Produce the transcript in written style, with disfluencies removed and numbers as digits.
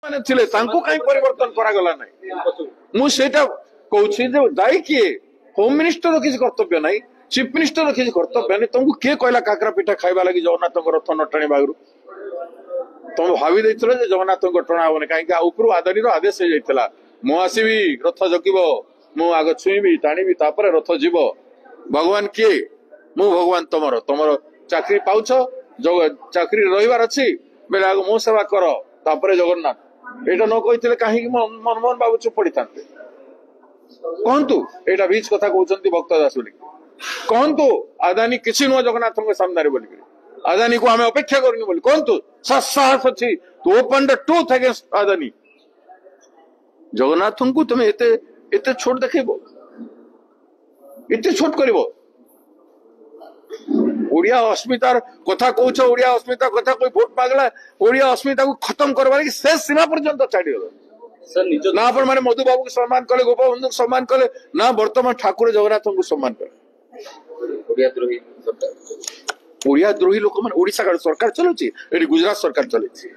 ମାନେ ଥିଲେ ତାଙ୍କୁ କାହିଁ ପରିବର୍ତ୍ତନ କରାଗଲା ନାହିଁ ମୁଁ ସେଇଟା କହୁଛି ଯେ ଦାୟୀ କିଏ ହୋମ ମିନିଷ୍ଟର କିଛି କର୍ତ୍ତବ୍ୟ ନାହିଁ ଚିଫ ମିନିଷ୍ଟର କିଛି କର୍ତ୍ତବ୍ୟ ନାହିଁ ତମକୁ କିଏ କହିଲା କାକରା ପିଠା ଖାଇବା ଲାଗି ଜଗନ୍ନାଥଙ୍କ ରଥ ନ ଟାଣିବା ଆଗରୁ ତମେ ଭାବି ଦେଇଥିଲ ଯେ ଜଗନ୍ନାଥଙ୍କ ଟଣା ହବନି କାହିଁକି ଉପରୁ ଆଦାନୀର ଆଦେଶ ହେଇଯାଇଥିଲା ମୁଁ ଆସିବି ରଥ ଜଗିବ ମୁଁ ଆଗ ଛୁଇଁବି ଟାଣିବି ତାପରେ ରଥ ଯିବ ଭଗବାନ କିଏ ମୁଁ ଭଗବାନ ତମର ତମର ଚାକିରି ପାଉଛ ଚାକିରି ରହିବାର ଅଛି ବେଲେ ଆଗ ମୋ ସେବା କର ତାପରେ ଜଗନ୍ନାଥ ଏଇଟା ନ କହିଥିଲେ କାହିଁକି ମନମୋହନ ବାବୁ ଚୁପ ପଡିଥାନ୍ତେ कहतु एटा बीच कथा कहते भक्त दास बोली कहतु आदानी किसी नुह जगन्नाथ सामने बोलिक आदानी को आम अपेक्षा करनी बोली कहतु साहस अच्छी to open the truth against Adani Jagannath को तुम एते छोट देखेब एते छोट कर ओडिया अस्मितार कथा कौच ओडिया अस्मिता कथा कोई भोट मागला ओडिया अस्मिता को खत्म करवा से सीमा पर्यंत छाड़गला ना अपन माने मधु बाबू को सम्मान कले गोपबंधु को सम्मान कले ना वर्तमान ठाकुर जगन्नाथ को सम्मान कले ओडिया द्रोही लोक मान ओडिशा सरकार चलुची गुजरात सरकार चलुची।